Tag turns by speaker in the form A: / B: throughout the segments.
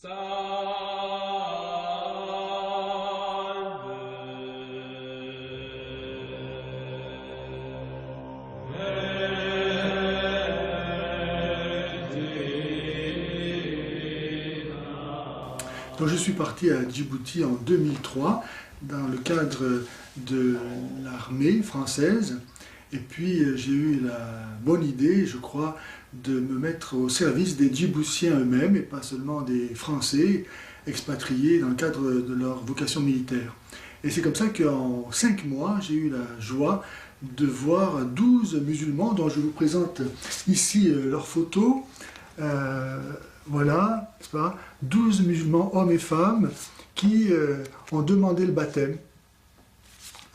A: Donc je suis parti à Djibouti en 2003 dans le cadre de l'armée française et puis j'ai eu la bonne idée, je crois, de me mettre au service des Djiboutiens eux-mêmes et pas seulement des Français expatriés dans le cadre de leur vocation militaire. Et c'est comme ça qu'en 5 mois, j'ai eu la joie de voir 12 musulmans dont je vous présente ici leurs photos. Voilà, n'est-ce pas, 12 musulmans, hommes et femmes, qui ont demandé le baptême.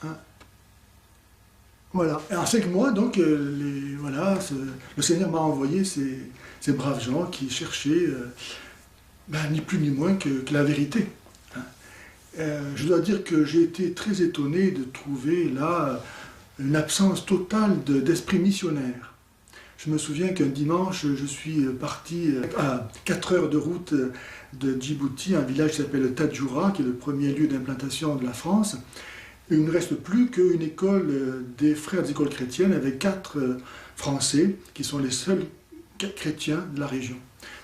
A: Hein? Voilà. Et en 5 mois, donc, voilà, le Seigneur m'a envoyé ces braves gens qui cherchaient ni plus ni moins que la vérité. Hein? Je dois dire que j'ai été très étonné de trouver là une absence totale d'esprit missionnaire. Je me souviens qu'un dimanche, je suis parti à 4 heures de route de Djibouti, un village qui s'appelle Tadjoura, qui est le premier lieu d'implantation de la France. Et il ne reste plus qu'une école des frères des écoles chrétiennes avec 4 Français qui sont les seuls chrétiens de la région.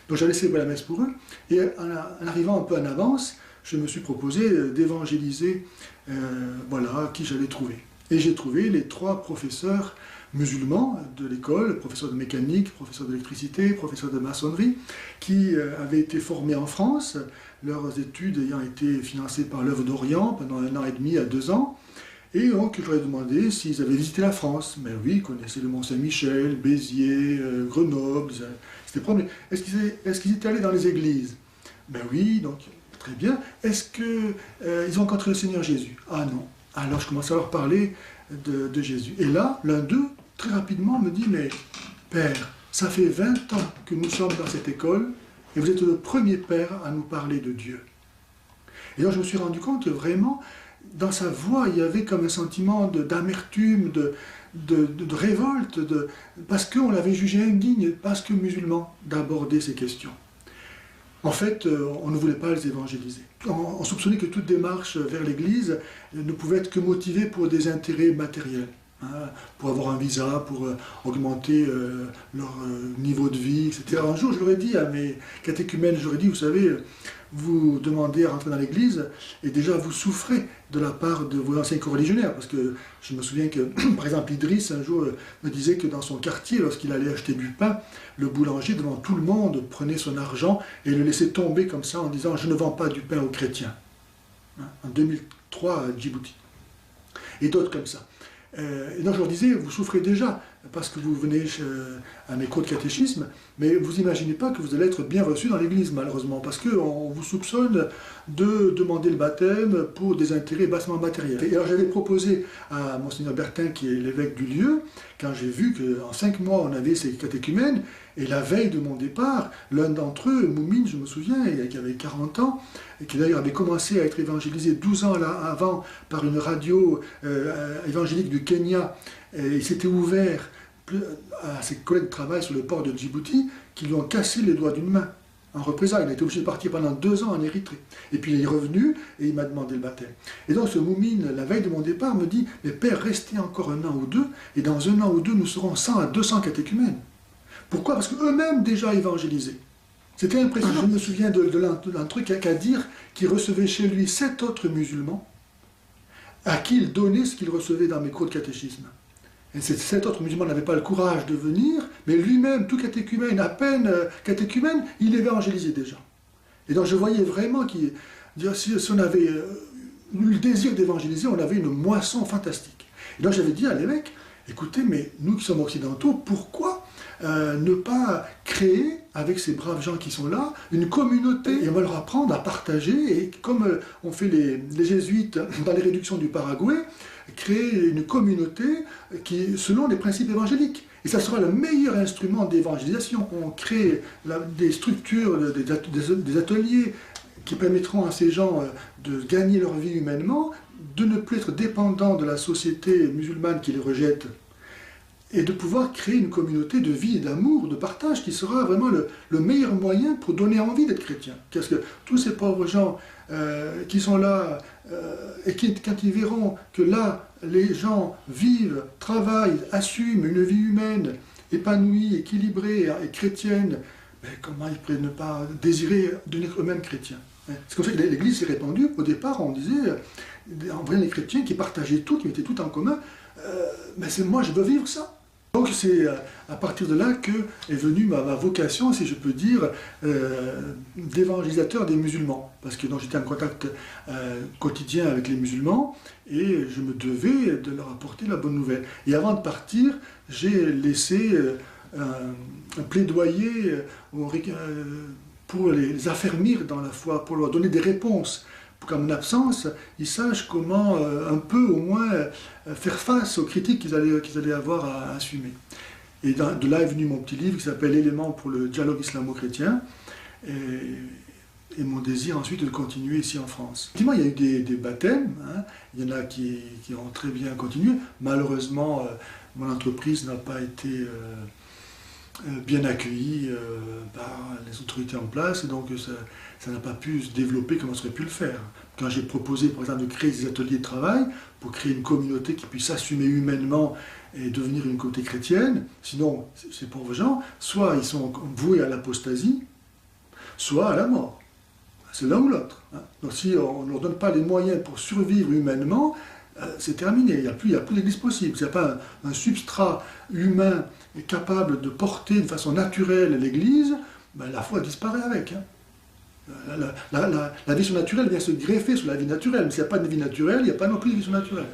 A: Donc j'allais célébrer la messe pour eux et en arrivant un peu en avance, je me suis proposé d'évangéliser voilà, qui j'allais trouver. Et j'ai trouvé les 3 professeurs musulmans de l'école, professeurs de mécanique, professeurs d'électricité, professeurs de maçonnerie, qui avaient été formés en France, leurs études ayant été financées par l'œuvre d'Orient pendant 1 an et demi à 2 ans. Et donc, je leur ai demandé s'ils avaient visité la France. Mais oui, ils connaissaient le Mont-Saint-Michel, Béziers, Grenoble. C'était promis. Est-ce qu'ils étaient allés dans les églises? Ben oui, donc très bien. Est-ce qu'ils ont rencontré le Seigneur Jésus? Ah non. Alors, je commence à leur parler de Jésus. Et là, l'un d'eux, très rapidement, me dit, mais Père, ça fait 20 ans que nous sommes dans cette école, et vous êtes le premier père à nous parler de Dieu. Et donc je me suis rendu compte que vraiment, dans sa voix, il y avait comme un sentiment d'amertume, de révolte, parce qu'on l'avait jugé indigne, parce que musulman, d'aborder ces questions. En fait, on ne voulait pas les évangéliser. On soupçonnait que toute démarche vers l'Église ne pouvait être que motivée pour des intérêts matériels. Pour avoir un visa, pour augmenter leur niveau de vie, etc. Un jour, je leur ai dit à mes catéchumènes, je leur ai dit, vous savez, vous demandez à rentrer dans l'église, et déjà vous souffrez de la part de vos anciens coreligionnaires, parce que je me souviens que, par exemple, Idriss, un jour, me disait que dans son quartier, lorsqu'il allait acheter du pain, le boulanger, devant tout le monde, prenait son argent et le laissait tomber comme ça en disant « je ne vends pas du pain aux chrétiens ». En 2003 à Djibouti. Et d'autres comme ça. Et donc je leur disais, vous souffrez déjà parce que vous venez à mes cours de catéchisme, mais vous n'imaginez pas que vous allez être bien reçu dans l'église, malheureusement, parce qu'on vous soupçonne de demander le baptême pour des intérêts bassement matériels. Et alors j'avais proposé à Monseigneur Bertin, qui est l'évêque du lieu, quand j'ai vu qu'en 5 mois on avait ces catéchumènes, et la veille de mon départ, l'un d'entre eux, Moumine, je me souviens, qui avait 40 ans, et qui d'ailleurs avait commencé à être évangélisé 12 ans avant par une radio évangélique du Kenya, et il s'était ouvert à ses collègues de travail sur le port de Djibouti, qui lui ont cassé les doigts d'une main. En représailles, il a été obligé de partir pendant 2 ans en Érythrée. Et puis il est revenu et il m'a demandé le baptême. Et donc ce Moumine, la veille de mon départ, me dit « Mais Père, restez encore 1 an ou 2, et dans 1 an ou 2, nous serons 100 à 200 catéchumènes. » Pourquoi? Parce qu'eux-mêmes déjà évangélisés. C'était impressionnant. Je me souviens d'un truc qu'à dire qu'il recevait chez lui 7 autres musulmans, à qui il donnait ce qu'il recevait dans mes cours de catéchisme. Et ces 7 autres musulmans n'avaient pas le courage de venir, mais lui-même, tout catéchumène, à peine catéchumène, il évangélisait déjà. Et donc je voyais vraiment si on avait eu le désir d'évangéliser, on avait une moisson fantastique. Et donc j'avais dit à l'évêque, écoutez, mais nous qui sommes occidentaux, pourquoi ne pas créer, avec ces braves gens qui sont là, une communauté, et on va leur apprendre à partager, et comme ont fait les jésuites dans les réductions du Paraguay, créer une communauté qui, selon les principes évangéliques. Et ça sera le meilleur instrument d'évangélisation. On crée des structures, des ateliers qui permettront à ces gens de gagner leur vie humainement, de ne plus être dépendants de la société musulmane qui les rejette. et de pouvoir créer une communauté de vie et d'amour, de partage, qui sera vraiment le meilleur moyen pour donner envie d'être chrétien. Parce que tous ces pauvres gens qui sont là, et qui, quand ils verront que là, les gens vivent, travaillent, assument une vie humaine, épanouie, équilibrée et chrétienne, ben comment ils pourraient ne pas désirer devenir eux-mêmes chrétiens? C'est comme ça que l'Église s'est répandue. Au départ, on disait, en voyant les chrétiens qui partageaient tout, qui mettaient tout en commun, mais c'est moi, je veux vivre ça. Donc c'est à partir de là que est venue ma vocation, si je peux dire, d'évangélisateur des musulmans. Parce que j'étais en contact quotidien avec les musulmans et je me devais de leur apporter la bonne nouvelle. Et avant de partir, j'ai laissé un plaidoyer pour les affermir dans la foi, pour leur donner des réponses, pour qu'en mon absence, ils sachent comment un peu au moins faire face aux critiques qu'ils allaient avoir à assumer. Et de là est venu mon petit livre qui s'appelle Éléments pour le dialogue islamo-chrétien, et mon désir ensuite de continuer ici en France. Effectivement, il y a eu des baptêmes, hein. Il y en a qui ont très bien continué. Malheureusement, mon entreprise n'a pas été bien accueillie par les autorités en place, et donc ça n'a pas pu se développer comme on aurait pu le faire. Quand j'ai proposé, par exemple, de créer des ateliers de travail pour créer une communauté qui puisse s'assumer humainement et devenir une communauté chrétienne, sinon, ces pauvres gens, soit ils sont voués à l'apostasie, soit à la mort. C'est l'un ou l'autre. Hein. Donc si on ne leur donne pas les moyens pour survivre humainement, c'est terminé, il n'y a plus d'église possible. S'il n'y a pas un substrat humain capable de porter de façon naturelle l'église, ben la foi disparaît avec. Hein. La vie surnaturelle vient se greffer sur la vie naturelle, mais s'il n'y a pas de vie naturelle, il n'y a pas non plus de vie surnaturelle.